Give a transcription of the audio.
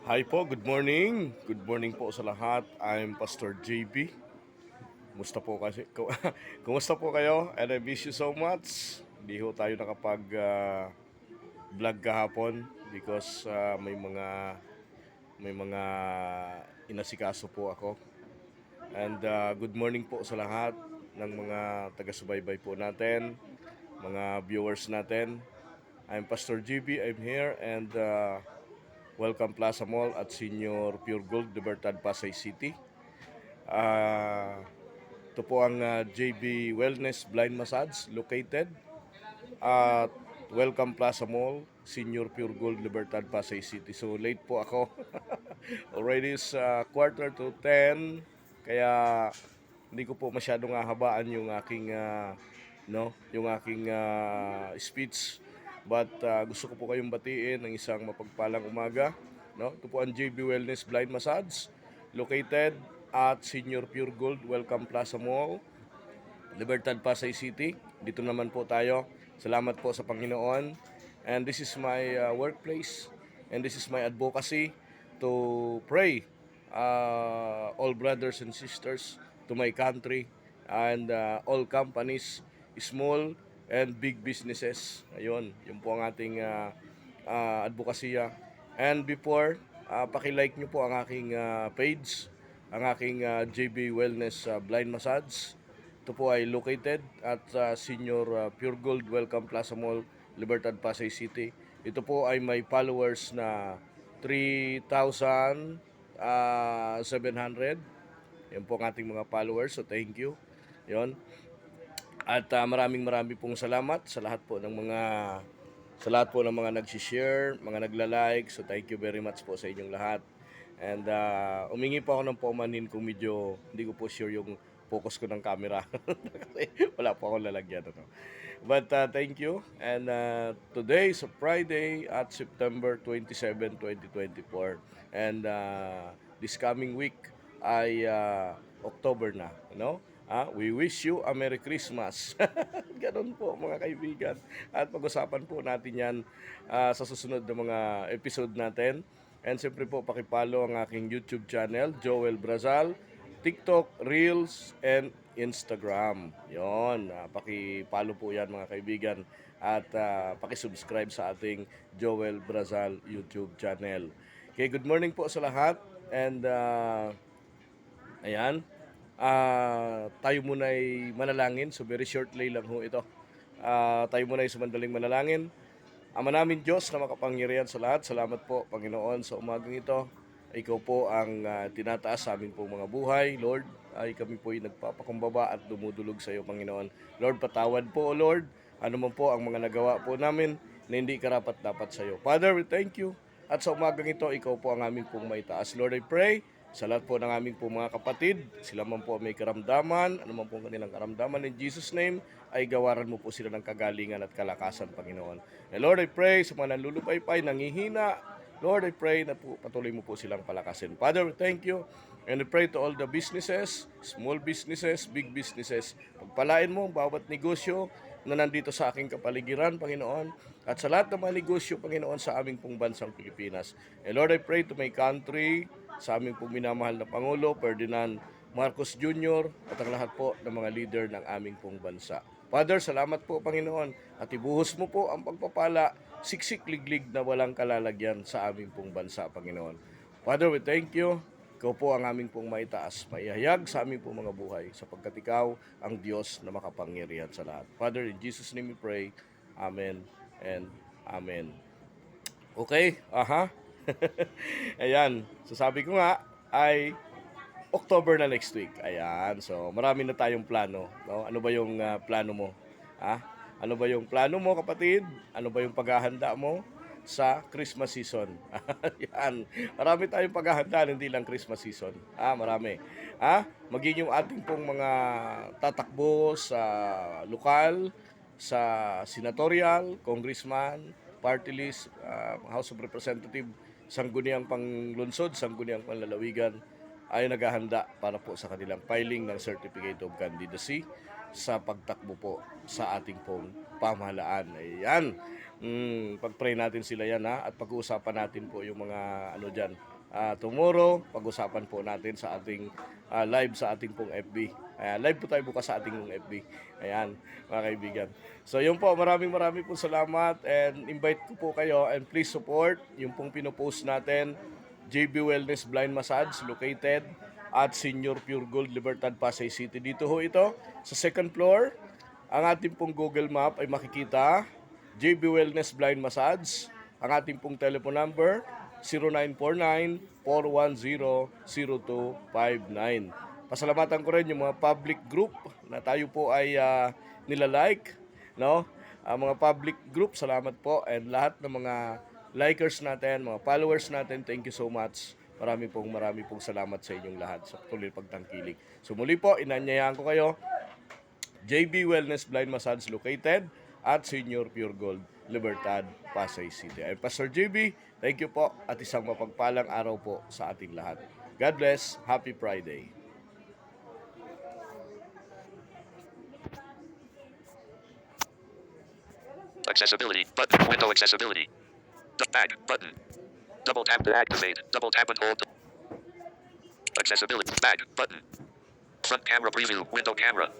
Hi po, good morning. Good morning po sa lahat. I'm Pastor JB. Kumusta po kasi? Kumusta po kayo? And I miss you so much. Hindi ho tayo vlog kahapon because may mga inasikaso po ako. And good morning po sa lahat ng mga taga-subaybay po natin, mga viewers natin. I'm Pastor GB. I'm here and welcome Plaza Mall at Senior Pure Gold, Libertad, Pasay City. Ito po ang JB Wellness Blind Massage located at Welcome Plaza Mall, Senior Pure Gold, Libertad, Pasay City. So late po ako. Already is quarter to 10. Kaya hindi ko po masyadong hahabaan yung aking speech. But gusto ko po kayong batiin ng isang mapagpalang umaga, no? Ito po ang JB Wellness Blind Massage located at Senior Pure Gold Welcome Plaza Mall, Libertad, Pasay City. Dito naman po tayo. Salamat po sa Panginoon. And this is my workplace and this is my advocacy to pray all brothers and sisters to my country and all companies, small and big businesses. Ayun, yun po ang ating advokasya. And before, paki-like nyo po ang aking page, ang aking JB Wellness Blind Massage. Ito po ay located at Senior Pure Gold Welcome Plaza Mall, Libertad, Pasay City. Ito po ay may followers na 3,700. Yan po ang ating mga followers. So thank you. Yon. At maraming pong salamat sa lahat po ng mga nag-share, mga nagla-like. So thank you very much po sa inyong lahat. And umingi po ako ng paumanhin kung medyo hindi ko po sure yung focus ko ng camera. Kasi wala po akong lalagyan. Ano. But thank you. And today is a Friday at September 27, 2024. And this coming week ay October na. You know? We wish you a Merry Christmas. Ganon po mga kaibigan. At pag-usapan po natin yan sa susunod na mga episode natin. And siyempre po pakipalo ang aking YouTube channel, Joel Brazal, TikTok, Reels, and Instagram. Yon, pakipalo po yan mga kaibigan. At pakisubscribe sa ating Joel Brazal YouTube channel. Okay, good morning po sa lahat. And ayan, tayo muna ay manalangin. So very shortly lang ho ito. Tayo muna ay sumandaling manalangin. Ama namin Diyos na makapangyarihan sa lahat, salamat po Panginoon sa umagang ito. Ikaw po ang tinataas sa amin pong mga buhay. Lord, ay kami po ay nagpapakumbaba at dumudulog sa iyo Panginoon. Lord, patawad po o Lord, ano man po ang mga nagawa po namin na hindi karapat-dapat sa iyo. Father, we thank you. At sa umagang ito, ikaw po ang aming pong maitaas. Lord, I pray sa lahat po ng aming po mga kapatid, sila man po may karamdaman, ano man po kanilang karamdaman, in Jesus' name, ay gawaran mo po sila ng kagalingan at kalakasan, Panginoon. And Lord, I pray sa mga nanlulupaypay, nangihina, Lord, I pray na po, patuloy mo po silang palakasin. Father, we thank you and we pray to all the businesses, small businesses, big businesses. Pagpalain mo ang bawat negosyo na nandito sa aking kapaligiran, Panginoon, at sa lahat ng mga negosyo, Panginoon, sa aming pong bansang Pilipinas. And Lord, I pray to my country, sa aming pong minamahal na Pangulo, Ferdinand Marcos Jr. at ang lahat po ng mga leader ng aming pong bansa. Father, salamat po Panginoon at ibuhos mo po ang pagpapala, siksik liglig na walang kalalagyan sa aming pong bansa, Panginoon. Father, we thank you. Ikaw po ang aming pong maitaas, maihayag sa aming pong mga buhay sapagkat ikaw ang Diyos na makapangyarihan sa lahat. Father, in Jesus' name we pray. Amen and Amen. Okay, aha. Ayan, so sabi ko nga ay October na next week. Ayan, so marami na tayong plano. No? Ano ba yung plano mo? Ha? Ano ba yung plano mo kapatid? Ano ba yung paghahanda mo sa Christmas season? Ayan, marami tayong paghahanda, hindi lang Christmas season. Marami. Maging yung ating pong mga tatakbo sa lokal, sa senatorial, congressman, party list, House of Representative, sangguniang panglunsod, sangguniang panlalawigan, ay naghahanda para po sa kanilang filing ng Certificate of Candidacy sa pagtakbo po sa ating pong pamahalaan. Ayan. Pag-pray natin sila yan at pag-uusapan natin po yung mga ano dyan, tomorrow, pag-usapan po natin sa ating live sa ating pong FB. Live po tayo bukas sa ating FB. Ayan, mga kaibigan. So yun po, maraming po salamat and invite ko po kayo and please support yung pong pinopost natin, JB Wellness Blind Massage located at Senior Pure Gold Libertad, Pasay City. Dito ho ito sa second floor. Ang ating pong Google Map ay makikita JB Wellness Blind Massage. Ang ating pong telephone number 0949-410-0259. Pasalamatan ko rin yung mga public group na tayo po ay nilalike, no? Mga public group, salamat po, and lahat ng mga likers natin, mga followers natin, thank you so much. Marami pong salamat sa inyong lahat sa patuloy pagtangkilik. So muli po, inanyayahan ko kayo, JB Wellness Blind Massage located at Senior Pure Gold Libertad, Pasay City. I'm Pastor JB, thank you po at isang mapagpalang araw po sa ating lahat. God bless, happy Friday. Accessibility button. Window accessibility. The back button. Double tap to activate. Double tap and hold. Accessibility back button. Front camera preview. Window camera.